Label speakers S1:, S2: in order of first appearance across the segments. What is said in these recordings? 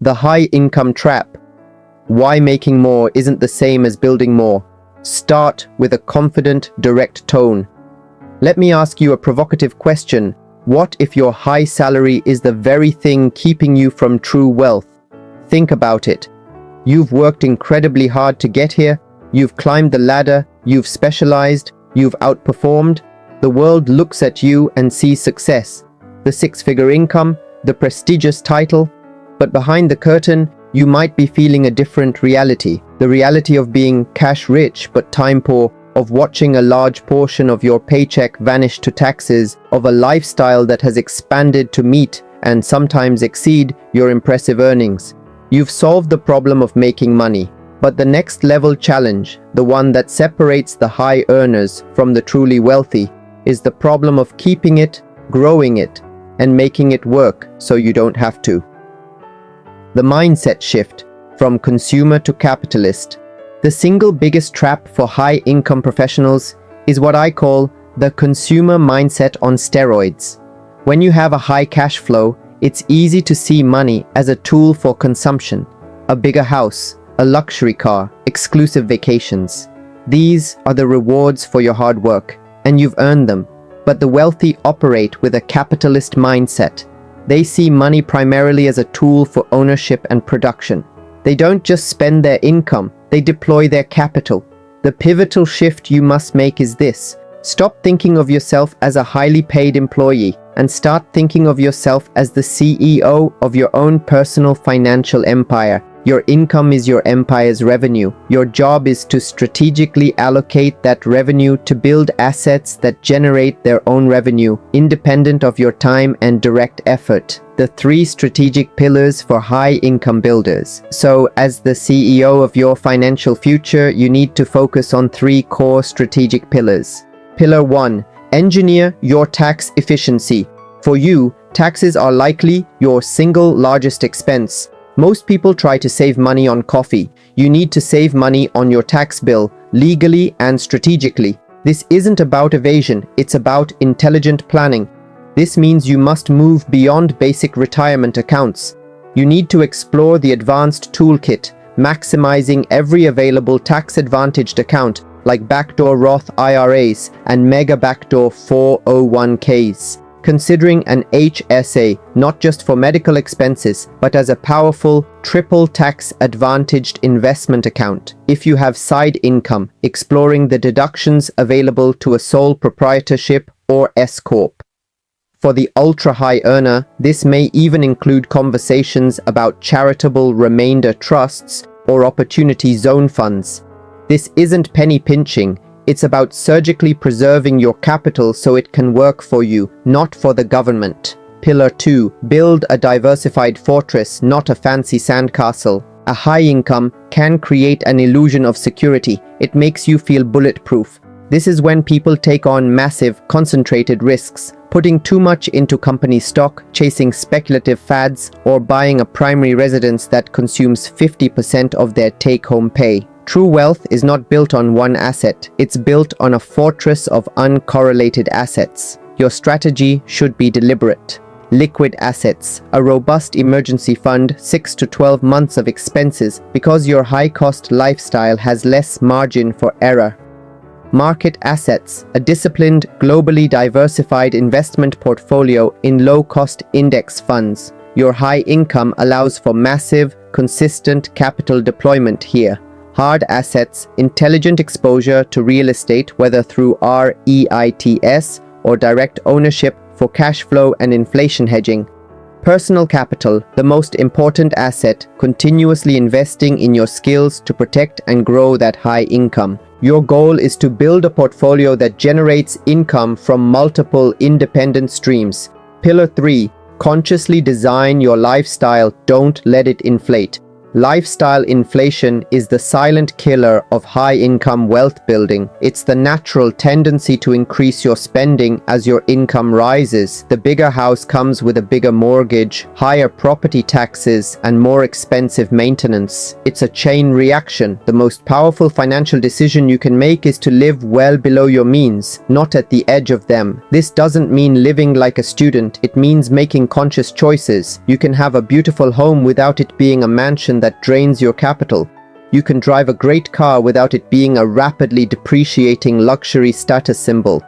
S1: The high income trap. Why making more isn't the same as building more. Start with a confident, direct tone. Let me ask you a provocative question. What if your high salary is the very thing keeping you from true wealth? Think about it. You've worked incredibly hard to get here. You've climbed the ladder. You've specialized. You've outperformed. The world looks at you and sees success. The six-figure income, the prestigious title. But behind the curtain, you might be feeling a different reality. The reality of being cash rich but time poor, of watching a large portion of your paycheck vanish to taxes, of a lifestyle that has expanded to meet and sometimes exceed your impressive earnings. You've solved the problem of making money, but the next level challenge, the one that separates the high earners from the truly wealthy, is the problem of keeping it, growing it, and making it work so you don't have to. The mindset shift from consumer to capitalist. The single biggest trap for high-income professionals is what I call the consumer mindset on steroids. When you have a high cash flow, it's easy to see money as a tool for consumption. A bigger house, a luxury car, exclusive vacations. These are the rewards for your hard work, and you've earned them. But the wealthy operate with a capitalist mindset. They see money primarily as a tool for ownership and production. They don't just spend their income, they deploy their capital. The pivotal shift you must make is this. Stop thinking of yourself as a highly paid employee and start thinking of yourself as the CEO of your own personal financial empire. Your income is your empire's revenue. Your job is to strategically allocate that revenue to build assets that generate their own revenue, independent of your time and direct effort. The three strategic pillars for high-income builders. So, as the CEO of your financial future, you need to focus on three core strategic pillars. Pillar 1. Engineer your tax efficiency. For you, taxes are likely your single largest expense. Most people try to save money on coffee. You need to save money on your tax bill, legally and strategically. This isn't about evasion, it's about intelligent planning. This means you must move beyond basic retirement accounts. You need to explore the advanced toolkit, maximizing every available tax-advantaged account like backdoor Roth IRAs and mega backdoor 401ks. Considering an HSA not just for medical expenses, but as a powerful, triple tax-advantaged investment account. If you have side income, exploring the deductions available to a sole proprietorship or S-Corp. For the ultra-high earner, this may even include conversations about charitable remainder trusts or opportunity zone funds. This isn't penny pinching. It's about surgically preserving your capital so it can work for you, not for the government. Pillar 2. Build a diversified fortress, not a fancy sandcastle. A high income can create an illusion of security. It makes you feel bulletproof. This is when people take on massive, concentrated risks, putting too much into company stock, chasing speculative fads, or buying a primary residence that consumes 50% of their take-home pay. True wealth is not built on one asset, it's built on a fortress of uncorrelated assets. Your strategy should be deliberate. Liquid assets, a robust emergency fund, 6 to 12 months of expenses because your high-cost lifestyle has less margin for error. Market assets, a disciplined, globally diversified investment portfolio in low-cost index funds. Your high income allows for massive, consistent capital deployment here. Hard assets, intelligent exposure to real estate, whether through REITs or direct ownership for cash flow and inflation hedging. Personal capital, the most important asset, continuously investing in your skills to protect and grow that high income. Your goal is to build a portfolio that generates income from multiple independent streams. Pillar 3. Consciously design your lifestyle, don't let it inflate. Lifestyle inflation is the silent killer of high-income wealth building. It's the natural tendency to increase your spending as your income rises. The bigger house comes with a bigger mortgage, higher property taxes, and more expensive maintenance. It's a chain reaction. The most powerful financial decision you can make is to live well below your means, not at the edge of them. This doesn't mean living like a student. It means making conscious choices. You can have a beautiful home without it being a mansion that drains your capital. You can drive a great car without it being a rapidly depreciating luxury status symbol.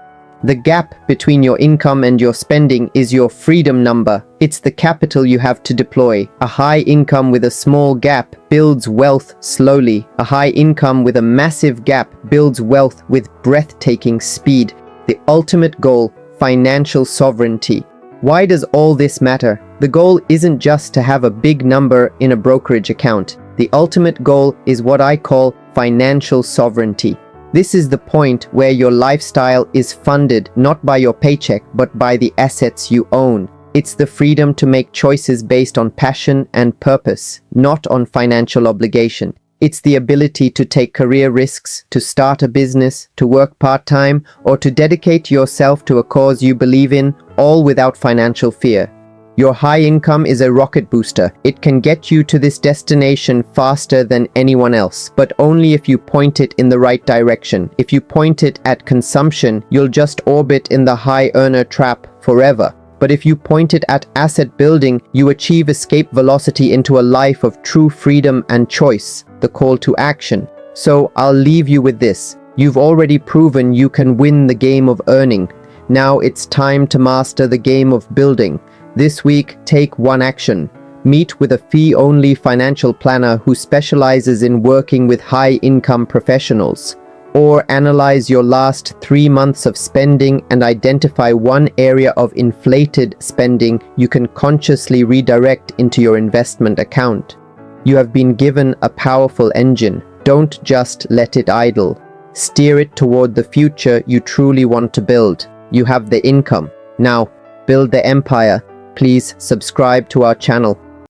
S1: The gap between your income and your spending is your freedom number. It's the capital you have to deploy. A high income with a small gap builds wealth slowly. A high income with a massive gap builds wealth with breathtaking speed. The ultimate goal, financial sovereignty. Why does all this matter? The goal isn't just to have a big number in a brokerage account. The ultimate goal is what I call financial sovereignty. This is the point where your lifestyle is funded not by your paycheck, but by the assets you own. It's the freedom to make choices based on passion and purpose, not on financial obligation. It's the ability to take career risks, to start a business, to work part-time, or to dedicate yourself to a cause you believe in, all without financial fear. Your high income is a rocket booster. It can get you to this destination faster than anyone else, but only if you point it in the right direction. If you point it at consumption, you'll just orbit in the high earner trap forever. But if you point it at asset building, you achieve escape velocity into a life of true freedom and choice, the call to action. So I'll leave you with this. You've already proven you can win the game of earning. Now it's time to master the game of building. This week, take one action. Meet with a fee-only financial planner who specializes in working with high-income professionals. Or analyze your last 3 months of spending and identify one area of inflated spending you can consciously redirect into your investment account. You have been given a powerful engine. Don't just let it idle. Steer it toward the future you truly want to build. You have the income. Now, build the empire. Please subscribe to our channel.